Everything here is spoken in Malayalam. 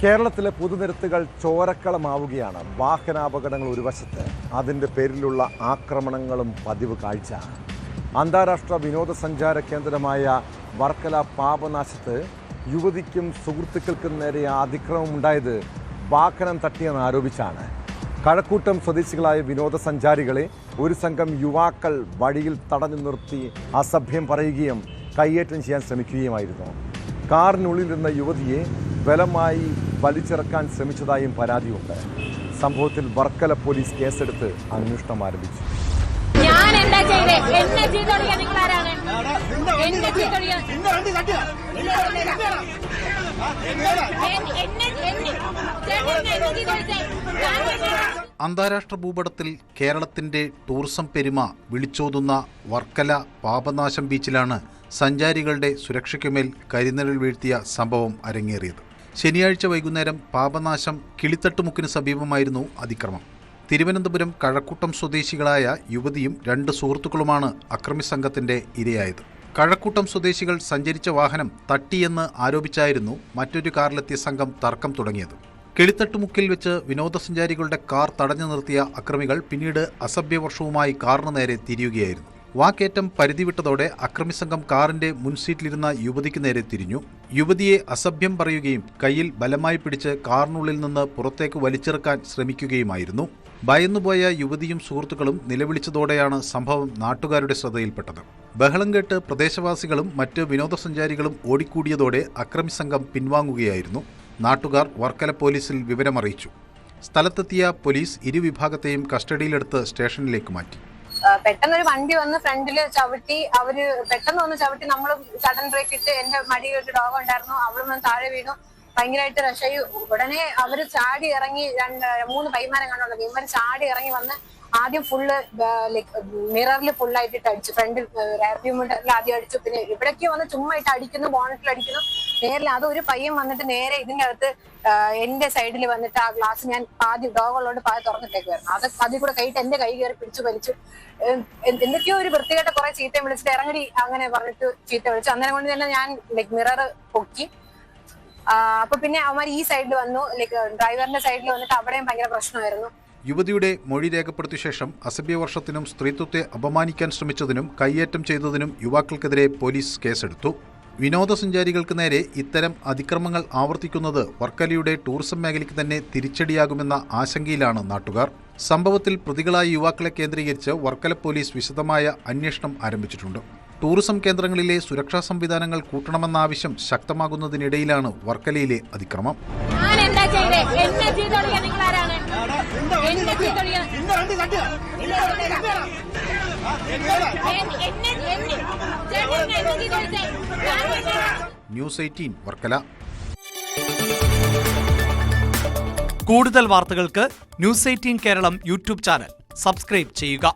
കേരളത്തിലെ പൊതുനിരത്തുകൾ ചോരക്കളമാവുകയാണ്. വാഹനാപകടങ്ങൾ ഒരു വശത്ത്, അതിൻ്റെ പേരിലുള്ള ആക്രമണങ്ങളും പതിവ് കാഴ്ച. അന്താരാഷ്ട്ര വിനോദസഞ്ചാര കേന്ദ്രമായ വർക്കല പാപനാശത്ത് യുവതിക്കും സുഹൃത്തുക്കൾക്കും നേരെ അതിക്രമമുണ്ടായത് വാഹനം തട്ടിയെന്ന് ആരോപിച്ചാണ്. കഴക്കൂട്ടം സ്വദേശികളായ വിനോദസഞ്ചാരികളെ ഒരു സംഘം യുവാക്കൾ വഴിയിൽ തടഞ്ഞു നിർത്തി അസഭ്യം പറയുകയും കയ്യേറ്റം ചെയ്യാൻ ശ്രമിക്കുകയുമായിരുന്നു. കാറിനുള്ളിലിരുന്ന യുവതിയെ ബലമായി വലിച്ചിറക്കാൻ ശ്രമിച്ചതായും പരാതിയുണ്ട്. സംഭവത്തിൽ വർക്കല പോലീസ് കേസെടുത്ത് അന്വേഷണം ആരംഭിച്ചു. അന്താരാഷ്ട്ര ഭൂപടത്തിൽ കേരളത്തിന്റെ ടൂറിസം പെരുമ വിളിച്ചോതുന്ന വർക്കല പാപനാശം ബീച്ചിലാണ് സഞ്ചാരികളുടെ സുരക്ഷയ്ക്കുമേൽ കരിനിഴൽ വീഴ്ത്തിയ സംഭവം അരങ്ങേറിയത്. ശനിയാഴ്ച വൈകുന്നേരം പാപനാശം കിളിത്തട്ടുമുക്കിന് സമീപമായിരുന്നു അതിക്രമം. തിരുവനന്തപുരം കഴക്കൂട്ടം സ്വദേശികളായ യുവതിയും 2 സുഹൃത്തുക്കളുമാണ് അക്രമി സംഘത്തിന്റെ ഇരയായത്. കഴക്കൂട്ടം സ്വദേശികൾ സഞ്ചരിച്ച വാഹനം തട്ടിയെന്ന് ആരോപിച്ചായിരുന്നു മറ്റൊരു കാറിലെത്തിയ സംഘം തർക്കം തുടങ്ങിയത്. കിളിത്തട്ടുമുക്കിൽ വെച്ച് വിനോദസഞ്ചാരികളുടെ കാർ തടഞ്ഞു നിർത്തിയ അക്രമികൾ പിന്നീട് അസഭ്യവർഷവുമായി കാറിന് നേരെ തിരിയുകയായിരുന്നു. വാക്കേറ്റം പരിധി വിട്ടതോടെ അക്രമി സംഘം കാറിന്റെ മുൻസീറ്റിലിരുന്ന യുവതിക്ക് നേരെ തിരിഞ്ഞു. യുവതിയെ അസഭ്യം പറയുകയും കയ്യിൽ ബലമായി പിടിച്ച് കാറിനുള്ളിൽ നിന്ന് പുറത്തേക്ക് വലിച്ചിറക്കാൻ ശ്രമിക്കുകയുമായിരുന്നു. ഭയന്നുപോയ യുവതിയും സുഹൃത്തുക്കളും നിലവിളിച്ചതോടെയാണ് സംഭവം നാട്ടുകാരുടെ ശ്രദ്ധയിൽപ്പെട്ടത്. ബഹളം കേട്ട് പ്രദേശവാസികളും മറ്റ് വിനോദസഞ്ചാരികളും ഓടിക്കൂടിയതോടെ അക്രമി സംഘം പിൻവാങ്ങുകയായിരുന്നു. നാട്ടുകാർ വർക്കല പോലീസിൽ വിവരമറിയിച്ചു. സ്ഥലത്തെത്തിയ പോലീസ് ഇരുവിഭാഗത്തെയും കസ്റ്റഡിയിലെടുത്ത് സ്റ്റേഷനിലേക്ക് മാറ്റി. പെട്ടെന്നൊരു വണ്ടി വന്ന് ഫ്രണ്ടില് ചവിട്ടി, അവര് പെട്ടെന്ന് വന്ന് ചവിട്ടി. നമ്മൾ സഡൻ ബ്രേക്ക് ഇട്ട്, എന്റെ മടിയിലൊരു ഡോഗ് ഉണ്ടായിരുന്നു, അവളൊന്നും താഴെ വീണു. ഭയങ്കരമായിട്ട് രക്ഷയി. ഉടനെ അവര് ചാടി ഇറങ്ങി, 2-3 പൈമാരം കണ്ടുള്ളത്. ഇവര് ചാടി ഇറങ്ങി വന്ന് ആദ്യം ഫുള്ള് മിററിൽ ഫുള്ളായിട്ട് അടിച്ചു. ഫ്രണ്ടിൽ റയർ വ്യൂ മിററിൽ ആദ്യം അടിച്ചു. പിന്നെ ഇവിടേക്ക് വന്ന് ചുമ്മാ ഇട്ട് അടിക്കുന്നു, ബോണറ്റിൽ അടിക്കുന്നു. നേരിൽ അതൊരു പയ്യൻ വന്നിട്ട് നേരെ ഇതിന്റെ അകത്ത് എന്റെ സൈഡിൽ വന്നിട്ട് ആ ഗ്ലാസ് ഞാൻ ആദ്യം ഡോഗുകളോട് പാതി തുറന്നിട്ടേക്കുവായിരുന്നു. അത് അതിൽ കൂടെ കൈയിട്ട് എന്റെ കൈ കയറി പിടിച്ചു വലിച്ചു. എന്തൊക്കെയോ ഒരു വൃത്തികെട്ട കുറെ ചീത്തയും വിളിച്ചിട്ട് ഇറങ്ങടി അങ്ങനെ പറഞ്ഞിട്ട് ചീത്ത വിളിച്ചു. അന്നേരം കൊണ്ട് തന്നെ ഞാൻ മിറർ പൊക്കി. അപ്പൊ പിന്നെ അവന്മാർ ഈ സൈഡിൽ വന്നു, ഡ്രൈവറിന്റെ സൈഡിൽ വന്നിട്ട് അവിടെയും ഭയങ്കര പ്രശ്നമായിരുന്നു. യുവതിയുടെ മൊഴി രേഖപ്പെടുത്തിയ ശേഷം അസഭ്യവർഷത്തിനും സ്ത്രീത്വത്തെ അപമാനിക്കാൻ ശ്രമിച്ചതിനും കയ്യേറ്റം ചെയ്തതിനും യുവാക്കൾക്കെതിരെ പോലീസ് കേസെടുത്തു. വിനോദസഞ്ചാരികൾക്ക് നേരെ ഇത്തരം അതിക്രമങ്ങൾ ആവർത്തിക്കുന്നത് വർക്കലയുടെ ടൂറിസം മേഖലയ്ക്ക് തന്നെ തിരിച്ചടിയാകുമെന്ന ആശങ്കയിലാണ് നാട്ടുകാർ. സംഭവത്തിൽ പ്രതികളായ യുവാക്കളെ കേന്ദ്രീകരിച്ച് വർക്കല പോലീസ് വിശദമായ അന്വേഷണം ആരംഭിച്ചിട്ടുണ്ട്. ടൂറിസം കേന്ദ്രങ്ങളിലെ സുരക്ഷാ സംവിധാനങ്ങൾ കൂട്ടണമെന്ന ആവശ്യം ശക്തമാകുന്നതിനിടയിലാണ് വർക്കലയിലെ അതിക്രമം. ന്യൂസ് 18 വർക്കല. കൂടുതൽ വാർത്തകൾക്ക് news 18 Keralam YouTube channel subscribe ചെയ്യുക.